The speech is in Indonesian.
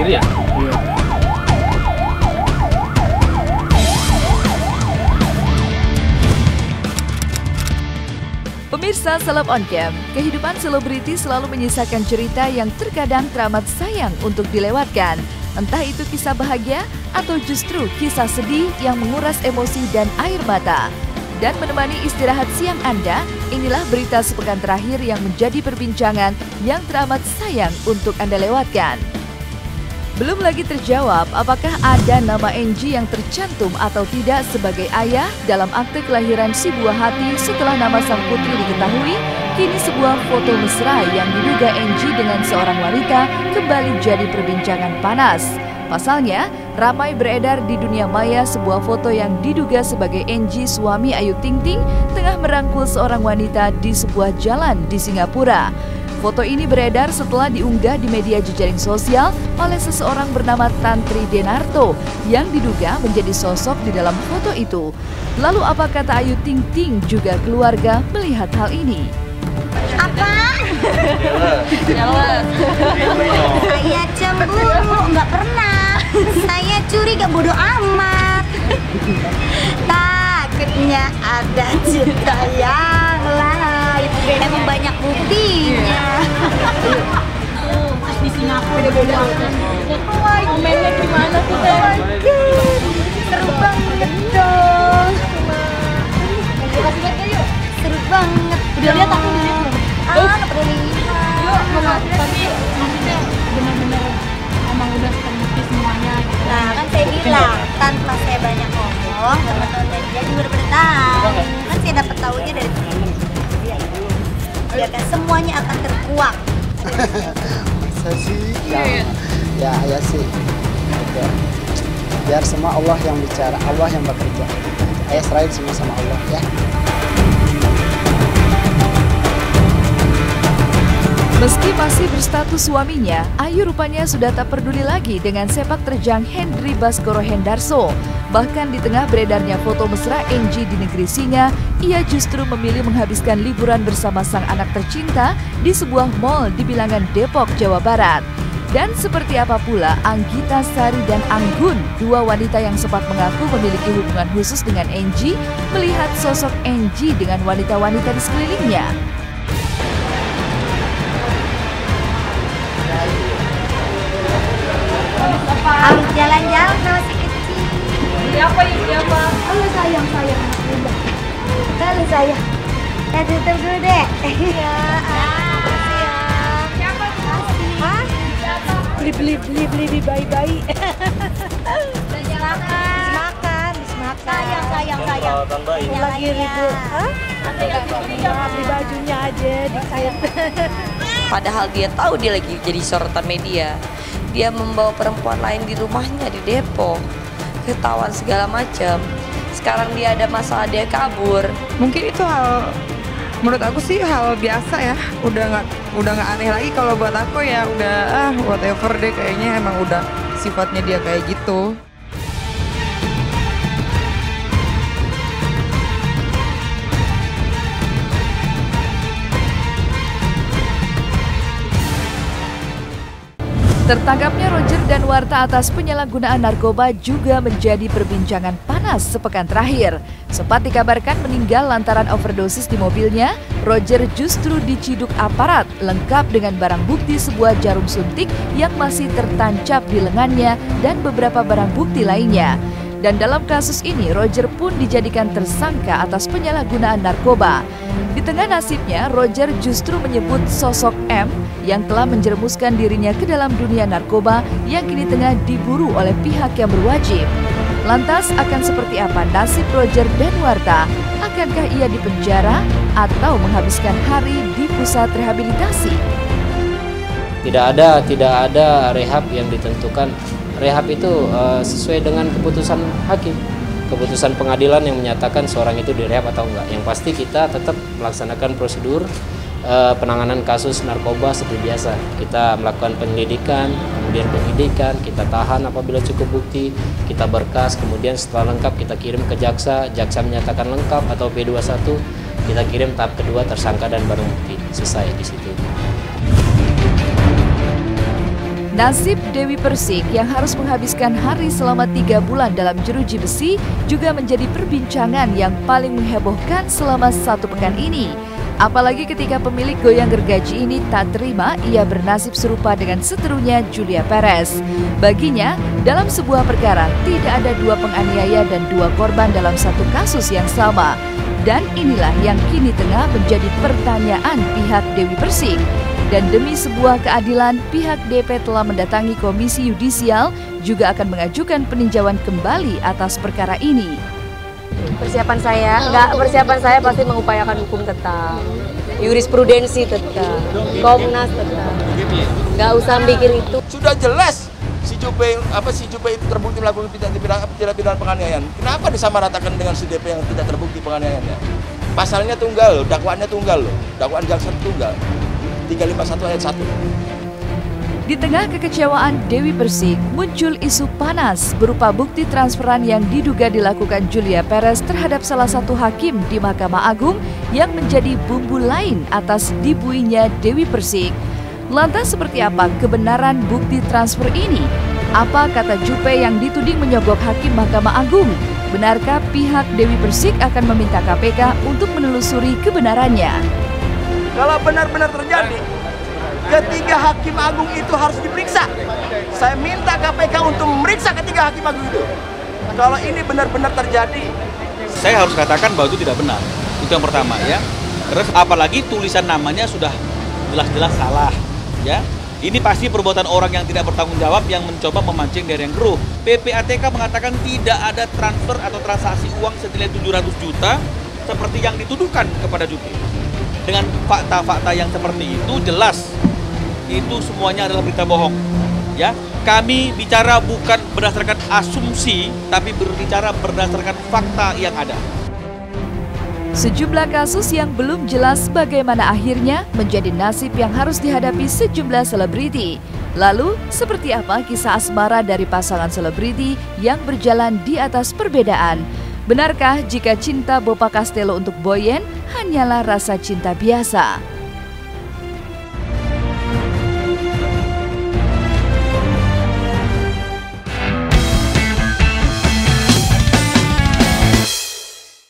Iya. Pemirsa Seleb On Cam, kehidupan selebriti selalu menyisakan cerita yang terkadang teramat sayang untuk dilewatkan. Entah itu kisah bahagia atau justru kisah sedih yang menguras emosi dan air mata. Dan menemani istirahat siang Anda, inilah berita sepekan terakhir yang menjadi perbincangan yang teramat sayang untuk Anda lewatkan. Belum lagi terjawab apakah ada nama Enji yang tercantum atau tidak sebagai ayah dalam akte kelahiran si buah hati setelah nama sang putri diketahui. Kini sebuah foto mesra yang diduga Enji dengan seorang wanita kembali jadi perbincangan panas. Pasalnya, ramai beredar di dunia maya sebuah foto yang diduga sebagai Enji suami Ayu Ting Ting tengah merangkul seorang wanita di sebuah jalan di Singapura. Foto ini beredar setelah diunggah di media jejaring sosial oleh seseorang bernama Tantri Denarto yang diduga menjadi sosok di dalam foto itu. Lalu apa kata Ayu Ting Ting juga keluarga melihat hal ini? Apa? Jelas. Saya cemburu, nggak pernah. Saya curiga, bodoh amat. Takutnya ada cinta yang lain. Emang banyak buktinya. Pas di Singapura komennya gimana tuh Teh? Seru banget dong. Seru banget. Udah lihat aku udah lihat belum? Nggak pernah lihat. Tapi maksudnya benar-benar emang udah terbukti semuanya gitu. Nah kan saya bilang, tanpa saya banyak ngomong, teman-teman media juga udah tahu. Kan saya dapat tahunya dari sini. Biarkan semuanya akan terkuak. Masa sih? Ya sih. Oke. Biar semua Allah yang bicara, Allah yang bekerja. Ayah serahin semua sama Allah ya. Meski masih berstatus suaminya, Ayu rupanya sudah tak peduli lagi dengan sepak terjang Hendry Baskoro Hendarso. Bahkan di tengah beredarnya foto mesra Enji di negeri singa, ia justru memilih menghabiskan liburan bersama sang anak tercinta di sebuah mal di bilangan Depok, Jawa Barat. Dan seperti apa pula Anggita Sari dan Anggun, dua wanita yang sempat mengaku memiliki hubungan khusus dengan Enji, melihat sosok Enji dengan wanita-wanita di sekelilingnya. Habis jalan-jalan sama si kecil. Siapa ini siapa? Halo sayang. Halo sayang. Ya tutup dulu deh. Ya. Siapa tuh? Hah? Siapa? Beli bayi. Makan. Sayang. Lagi ribut. Hah? Beli bajunya aja dikit. Padahal dia tahu dia lagi jadi sorotan media. Dia membawa perempuan lain di rumahnya di Depok, ketahuan segala macam. Sekarang dia ada masalah, dia kabur. Mungkin itu menurut aku sih hal biasa ya. Udah nggak aneh lagi. Kalau buat aku ya udah whatever deh, kayaknya emang udah sifatnya dia kayak gitu. Tertangkapnya Roger dan Warta atas penyalahgunaan narkoba juga menjadi perbincangan panas sepekan terakhir. Sempat dikabarkan meninggal lantaran overdosis di mobilnya, Roger justru diciduk aparat lengkap dengan barang bukti sebuah jarum suntik yang masih tertancap di lengannya dan beberapa barang bukti lainnya. Dan dalam kasus ini, Roger pun dijadikan tersangka atas penyalahgunaan narkoba. Di tengah nasibnya, Roger justru menyebut sosok M yang telah menjerumuskan dirinya ke dalam dunia narkoba yang kini tengah diburu oleh pihak yang berwajib. Lantas akan seperti apa nasib Roger dan Warta? Akankah ia dipenjara atau menghabiskan hari di pusat rehabilitasi? Tidak ada rehab yang ditentukan. Rehab itu sesuai dengan keputusan hakim, keputusan pengadilan yang menyatakan seorang itu direhab atau enggak. Yang pasti kita tetap melaksanakan prosedur penanganan kasus narkoba seperti biasa. Kita melakukan penyelidikan, kemudian penyidikan, kita tahan apabila cukup bukti, kita berkas, kemudian setelah lengkap kita kirim ke jaksa, jaksa menyatakan lengkap atau P21, kita kirim tahap kedua tersangka dan barang bukti. Selesai di situ. Nasib Dewi Persik yang harus menghabiskan hari selama 3 bulan dalam jeruji besi juga menjadi perbincangan yang paling menghebohkan selama 1 pekan ini. Apalagi ketika pemilik goyang gergaji ini tak terima ia bernasib serupa dengan seterunya Julia Perez. Baginya, dalam sebuah perkara tidak ada 2 penganiaya dan 2 korban dalam satu kasus yang sama. Dan inilah yang kini tengah menjadi pertanyaan pihak Dewi Persik. Dan demi sebuah keadilan, pihak DP telah mendatangi Komisi Yudisial juga akan mengajukan peninjauan kembali atas perkara ini. Persiapan saya pasti mengupayakan hukum tetap, jurisprudensi tetap, Komnas tetap. Nggak usah mikir itu. Sudah jelas si Jupe itu terbukti melakukan tindak pidana penganiayaan. Kenapa disamaratakan dengan si DP yang tidak terbukti penganiayaannya? Pasalnya tunggal, dakwaannya tunggal loh. Dakwaan jaksa tunggal. 351 ayat 1. Di tengah kekecewaan Dewi Persik, muncul isu panas berupa bukti transferan yang diduga dilakukan Julia Perez terhadap salah satu hakim di Mahkamah Agung yang menjadi bumbu lain atas dibuinya Dewi Persik. Lantas seperti apa kebenaran bukti transfer ini? Apa kata Jupe yang dituding menyogok hakim Mahkamah Agung? Benarkah pihak Dewi Persik akan meminta KPK untuk menelusuri kebenarannya? Kalau benar-benar terjadi, ketiga hakim agung itu harus diperiksa. Saya minta KPK untuk memeriksa ketiga hakim agung itu. Kalau ini benar-benar terjadi, saya harus katakan bahwa itu tidak benar. Itu yang pertama ya. Terus apalagi tulisan namanya sudah jelas-jelas salah ya. Ini pasti perbuatan orang yang tidak bertanggung jawab yang mencoba memancing dari yang keruh. PPATK mengatakan tidak ada transfer atau transaksi uang senilai 700 juta seperti yang dituduhkan kepada Jupe. Dengan fakta-fakta yang seperti itu jelas itu semuanya adalah berita bohong. Ya, kami bicara bukan berdasarkan asumsi, tapi berbicara berdasarkan fakta yang ada. Sejumlah kasus yang belum jelas bagaimana akhirnya menjadi nasib yang harus dihadapi sejumlah selebriti. Lalu, seperti apa kisah asmara dari pasangan selebriti yang berjalan di atas perbedaan? Benarkah jika cinta Bopa Castello untuk Boyen hanyalah rasa cinta biasa?